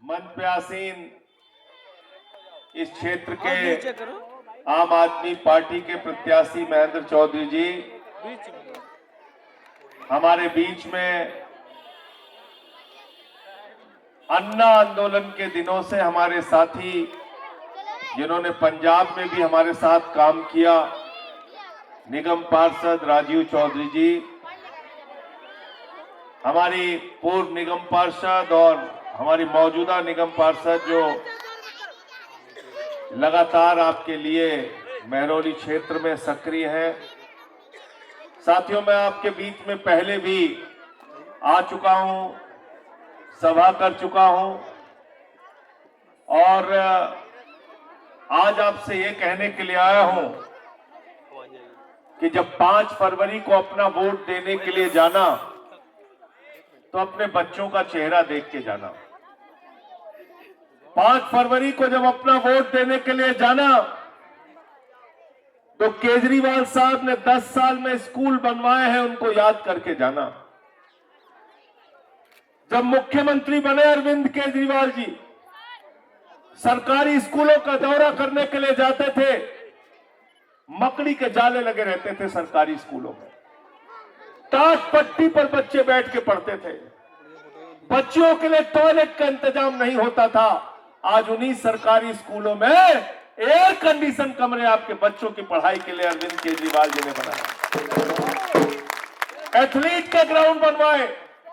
मंच पे आसीन इस क्षेत्र के आम आदमी पार्टी के प्रत्याशी महेंद्र चौधरी जी हमारे बीच में अन्ना आंदोलन के दिनों से हमारे साथी, जिन्होंने पंजाब में भी हमारे साथ काम किया, निगम पार्षद राजीव चौधरी जी, हमारी पूर्व निगम पार्षद और हमारी मौजूदा निगम पार्षद जो लगातार आपके लिए महरौली क्षेत्र में सक्रिय है। साथियों, मैं आपके बीच में पहले भी आ चुका हूं, सभा कर चुका हूं और आज आपसे ये कहने के लिए आया हूं कि जब 5 फरवरी को अपना वोट देने के लिए जाना तो अपने बच्चों का चेहरा देख के जाना। 5 फरवरी को जब अपना वोट देने के लिए जाना तो केजरीवाल साहब ने 10 साल में स्कूल बनवाए हैं, उनको याद करके जाना। जब मुख्यमंत्री बने अरविंद केजरीवाल जी, सरकारी स्कूलों का दौरा करने के लिए जाते थे, मकड़ी के जाले लगे रहते थे सरकारी स्कूलों में, टाट पट्टी पर बच्चे बैठ के पढ़ते थे, बच्चों के लिए टॉयलेट का इंतजाम नहीं होता था। आज उन्हीं सरकारी स्कूलों में एयर कंडीशन कमरे आपके बच्चों की पढ़ाई के लिए अरविंद केजरीवाल जी ने बनाया। एथलीट के ग्राउंड बनवाए,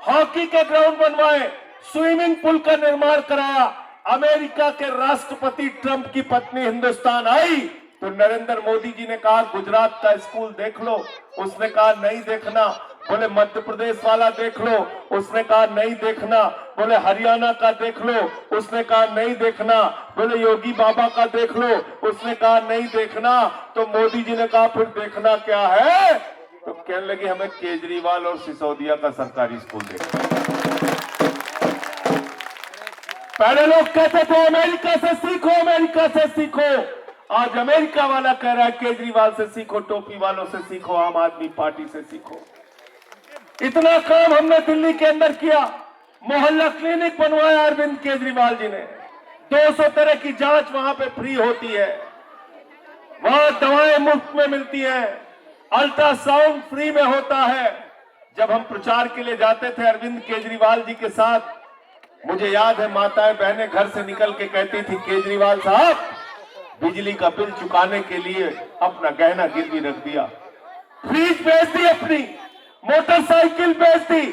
हॉकी के ग्राउंड बनवाए, स्विमिंग पूल का निर्माण कराया। अमेरिका के राष्ट्रपति ट्रंप की पत्नी हिंदुस्तान आई तो नरेंद्र मोदी जी ने कहा गुजरात का स्कूल देख लो, उसने कहा नहीं देखना। बोले मध्य प्रदेश वाला देख लो, उसने कहा नहीं देखना। बोले हरियाणा का देख लो, उसने कहा नहीं देखना। बोले योगी बाबा का देख लो, उसने कहा नहीं देखना। तो मोदी जी ने कहा फिर देखना क्या है? तो कहने लगे हमें केजरीवाल और सिसोदिया का सरकारी स्कूल देखना। पहले लोग कहते थे अमेरिका से सीखो, अमेरिका से सीखो। आज अमेरिका वाला कह रहा है केजरीवाल से सीखो, टोपी वालों से सीखो, आम आदमी पार्टी से सीखो। इतना काम हमने दिल्ली के अंदर किया। मोहल्ला क्लिनिक बनवाया अरविंद केजरीवाल जी ने। 200 तरह की जांच वहां पे फ्री होती है, वहां दवाएं मुफ्त में मिलती हैं, अल्ट्रासाउंड फ्री में होता है। जब हम प्रचार के लिए जाते थे अरविंद केजरीवाल जी के साथ, मुझे याद है माताएं बहनें घर से निकल के कहती थी केजरीवाल साहब बिजली का बिल चुकाने के लिए अपना गहना गिरवी रख दिया, फ्रिज बेच दी, अपनी मोटरसाइकिल बेच दी।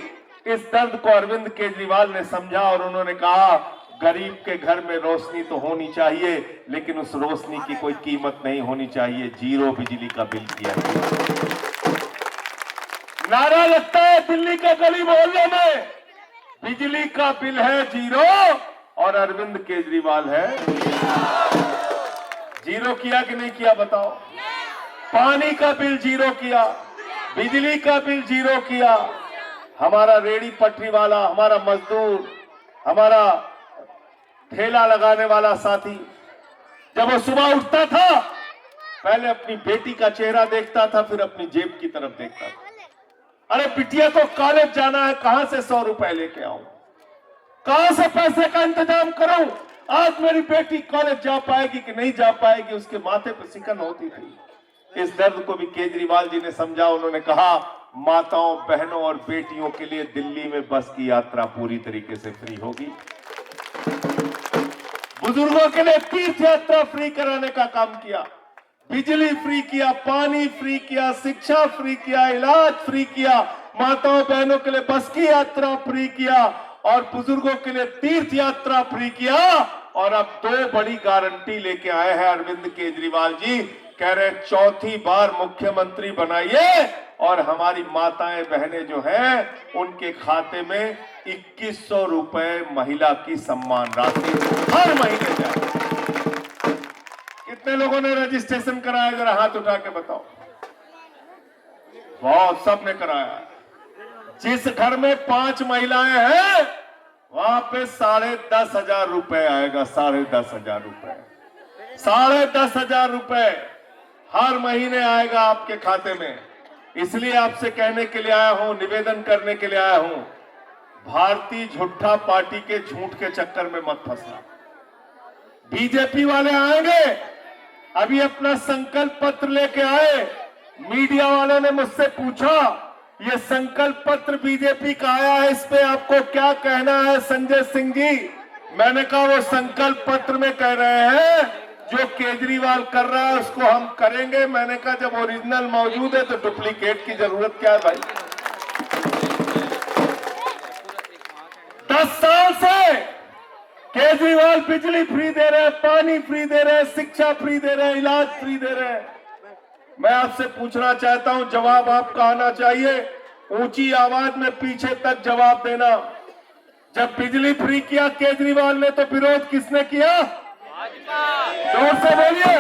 इस दर्द को अरविंद केजरीवाल ने समझा और उन्होंने कहा गरीब के घर में रोशनी तो होनी चाहिए, लेकिन उस रोशनी की कोई कीमत नहीं होनी चाहिए। जीरो बिजली का बिल किया। नारा लगता है दिल्ली के गली मोहल्ले में, बिजली का बिल है जीरो और अरविंद केजरीवाल है जीरो। किया कि नहीं किया बताओ? पानी का बिल जीरो किया, बिजली का बिल जीरो किया। हमारा रेड़ी पटरी वाला, हमारा मजदूर, हमारा ठेला लगाने वाला साथी, जब वो सुबह उठता था पहले अपनी बेटी का चेहरा देखता था, फिर अपनी जेब की तरफ देखता था। अरे बिटिया को कॉलेज जाना है, कहां से 100 रुपए लेके आऊं, कहां से पैसे का इंतजाम करूं? आज मेरी बेटी कॉलेज जा पाएगी कि नहीं जा पाएगी, उसके माथे पर सिकन होती थी। इस दर्द को भी केजरीवाल जी ने समझा। उन्होंने कहा माताओं, बहनों और बेटियों के लिए दिल्ली में बस की यात्रा पूरी तरीके से फ्री होगी। बुजुर्गों के लिए तीर्थ यात्रा फ्री कराने का काम किया, बिजली फ्री किया, पानी फ्री किया, शिक्षा फ्री किया, इलाज फ्री किया, माताओं बहनों के लिए बस की यात्रा फ्री किया और बुजुर्गों के लिए तीर्थ यात्रा फ्री किया। और अब 2 बड़ी गारंटी लेके आए हैं अरविंद केजरीवाल जी। कह रहे 4थी बार मुख्यमंत्री बनाइए और हमारी माताएं बहनें जो हैं उनके खाते में 2100 रुपए महिला की सम्मान राशि हर महीने जाए। कितने लोगों ने रजिस्ट्रेशन कराया? जरा हाथ उठा के बताओ। बहुत, सबने कराया। जिस घर में 5 महिलाएं हैं वहां पे 10,500 रुपए आएगा। 10,500 रुपए, 10,500 रुपए हर महीने आएगा आपके खाते में। इसलिए आपसे कहने के लिए आया हूं, निवेदन करने के लिए आया हूं, भारतीय झूठा पार्टी के झूठ के चक्कर में मत फंसना। बीजेपी वाले आएंगे, अभी अपना संकल्प पत्र लेके आए। मीडिया वालों ने मुझसे पूछा ये संकल्प पत्र बीजेपी का आया है, इस पे आपको क्या कहना है संजय सिंह जी? मैंने कहा वो संकल्प पत्र में कह रहे हैं जो केजरीवाल कर रहा है उसको हम करेंगे। मैंने कहा जब ओरिजिनल मौजूद है तो डुप्लीकेट की जरूरत क्या है भाई? 10 साल से केजरीवाल बिजली फ्री दे रहे हैं, पानी फ्री दे रहे हैं, शिक्षा फ्री दे रहे हैं, इलाज फ्री दे रहे हैं। मैं आपसे पूछना चाहता हूं, जवाब आपका आना चाहिए, ऊंची आवाज में पीछे तक जवाब देना। जब बिजली फ्री किया केजरीवाल ने तो विरोध किसने किया? जोर से बोलिए।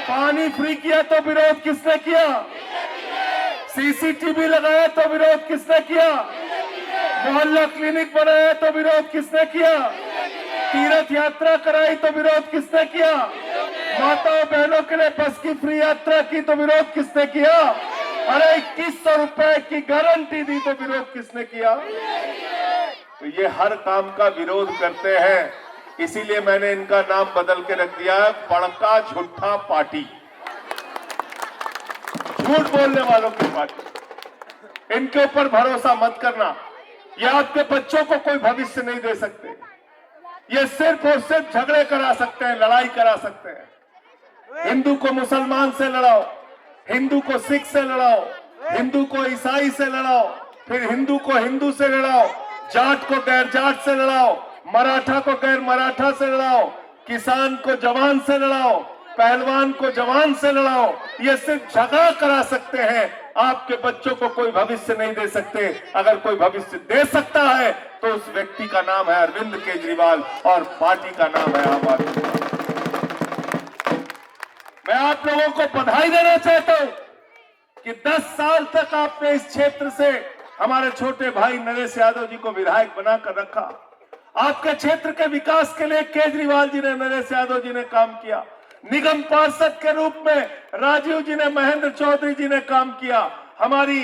पानी फ्री किया तो विरोध किसने किया? सीसीटीवी लगाया तो विरोध किसने किया? मोहल्ला क्लिनिक बनाया तो विरोध किसने किया? तीर्थ यात्रा कराई तो विरोध किसने किया? माताओं बहनों के लिए बस की फ्री यात्रा की तो विरोध किसने किया? अरे 2100 रुपए की गारंटी दी तो विरोध किसने किया? तो ये हर काम का विरोध करते हैं, इसीलिए मैंने इनका नाम बदल के रख दिया है बड़का झूठा पार्टी, झूठ बोलने वालों की पार्टी। इनके ऊपर भरोसा मत करना, ये आपके बच्चों को कोई भविष्य नहीं दे सकते। ये सिर्फ और सिर्फ झगड़े करा सकते हैं, लड़ाई करा सकते हैं। हिंदू को मुसलमान से लड़ाओ, हिंदू को सिख से लड़ाओ, हिंदू को ईसाई से लड़ाओ, फिर हिंदू को हिंदू से लड़ाओ, जाट को गैर जाट से लड़ाओ, मराठा को गैर मराठा से लड़ाओ, किसान को जवान से लड़ाओ, पहलवान को जवान से लड़ाओ। ये सिर्फ झगड़ा करा सकते हैं, आपके बच्चों को कोई भविष्य नहीं दे सकते। अगर कोई भविष्य दे सकता है तो उस व्यक्ति का नाम है अरविंद केजरीवाल और पार्टी का नाम है आम आदमी पार्टी। मैं आप लोगों को बधाई देना चाहता हूं कि 10 साल तक आपने इस क्षेत्र से हमारे छोटे भाई नरेश यादव जी को विधायक बनाकर रखा। आपके क्षेत्र के विकास के लिए केजरीवाल जी ने, नरेश यादव जी ने काम किया। निगम पार्षद के रूप में राजीव जी ने, महेंद्र चौधरी जी ने काम किया। हमारी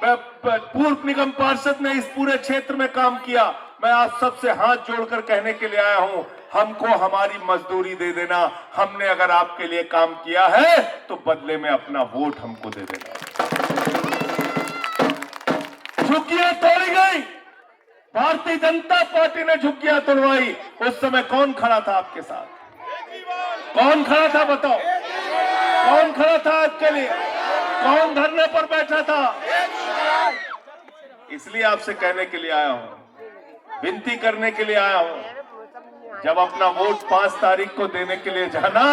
पूर्व निगम पार्षद ने इस पूरे क्षेत्र में काम किया। मैं आप सबसे हाथ जोड़कर कहने के लिए आया हूं, हमको हमारी मजदूरी दे देना। हमने अगर आपके लिए काम किया है तो बदले में अपना वोट हमको दे देना। झुग्गियां तोड़ी गई, भारतीय जनता पार्टी ने झुग्गियां तोड़वाई। उस समय कौन खड़ा था आपके साथ? कौन खड़ा था बताओ? कौन खड़ा था आपके लिए? कौन धरने पर बैठा था? इसलिए आपसे कहने के लिए आया हूं, विनती करने के लिए आया हूं, जब अपना वोट 5 तारीख को देने के लिए जाना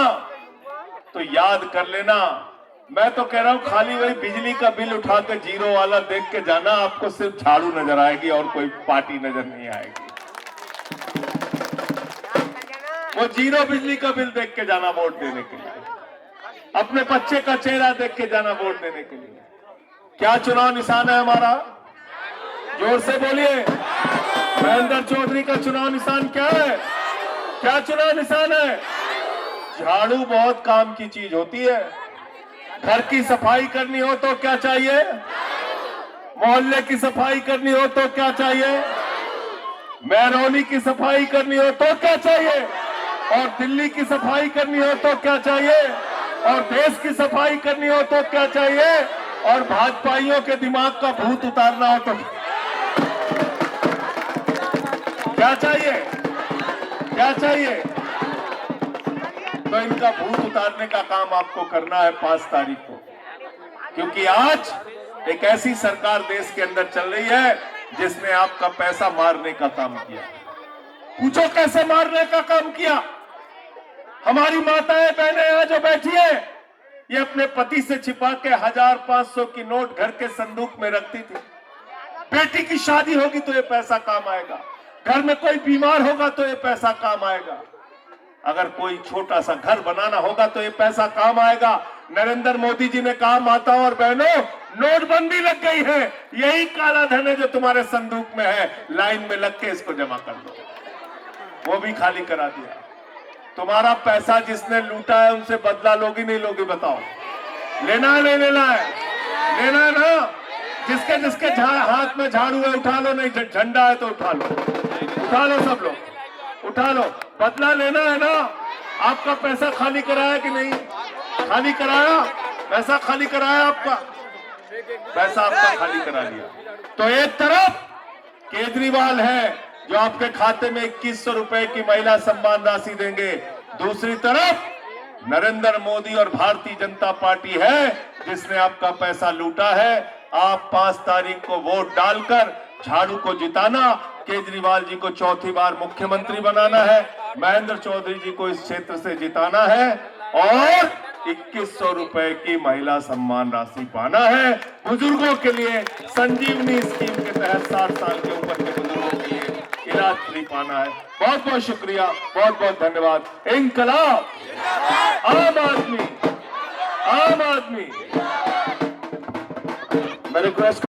तो याद कर लेना। मैं तो कह रहा हूं खाली वही बिजली का बिल उठा के 0 वाला देख के जाना, आपको सिर्फ झाड़ू नजर आएगी और कोई पार्टी नजर नहीं आएगी। वो 0 बिजली का बिल देख के जाना वोट देने के लिए, अपने बच्चे का चेहरा देख के जाना वोट देने के लिए। क्या चुनाव निशान है हमारा? जोर से बोलिए। महेंद्र चौधरी का चुनाव निशान क्या है? क्या चुनाव निशान है? झाड़ू बहुत काम की चीज होती है। घर की सफाई करनी हो तो क्या चाहिए? मोहल्ले की सफाई करनी हो तो क्या चाहिए? महरौली की सफाई करनी हो तो क्या चाहिए? और दिल्ली की सफाई करनी हो तो क्या चाहिए? और देश की सफाई करनी हो तो क्या चाहिए? और भाजपाइयों के दिमाग का भूत उतारना हो तो क्या चाहिए? क्या चाहिए? तो इनका भूत उतारने का काम आपको करना है 5 तारीख को, क्योंकि आज एक ऐसी सरकार देश के अंदर चल रही है जिसने आपका पैसा मारने का काम किया। पूछो कैसे मारने का काम किया? हमारी माताएं बहनें यहाँ जो बैठी है, ये अपने पति से छिपा के 1000-500 की नोट घर के संदूक में रखती थी। बेटी की शादी होगी तो ये पैसा काम आएगा, घर में कोई बीमार होगा तो ये पैसा काम आएगा, अगर कोई छोटा सा घर बनाना होगा तो ये पैसा काम आएगा। नरेंद्र मोदी जी ने कहा माताओं और बहनों, नोटबंदी लग गई है, यही काला धन है जो तुम्हारे संदूक में है, लाइन में लग के इसको जमा कर दो। वो भी खाली करा दिया। तुम्हारा पैसा जिसने लूटा है उनसे बदला लोगी नहीं लोगी? बताओ। लेना है नहीं लेना है? लेना है ना? जिसके जिसके हाथ में झाड़ू है उठा लो, नहीं झंडा है तो उठा लो, उठा लो, सब लोग उठा लो। बदला लेना है ना? आपका पैसा खाली कराया कि नहीं? खाली कराया? पैसा खाली कराया आपका? पैसा आपका खाली करा लिया। तो एक तरफ केजरीवाल है जो आपके खाते में 2100 रुपए की महिला सम्मान राशि देंगे, दूसरी तरफ नरेंद्र मोदी और भारतीय जनता पार्टी है जिसने आपका पैसा लूटा है। आप 5 तारीख को वोट डालकर झाड़ू को जिताना, केजरीवाल जी को चौथी बार मुख्यमंत्री बनाना है, महेंद्र चौधरी जी को इस क्षेत्र से जिताना है और 2100 रुपए की महिला सम्मान राशि पाना है। बुजुर्गों के लिए संजीवनी स्कीम के तहत 60 साल के ऊपर के बुजुर्गों के लिए इलाज फ्री पाना है। बहुत बहुत शुक्रिया, बहुत बहुत धन्यवाद। इंकलाब, आम आदमी, आम आदमी। मैं रिक्वेस्ट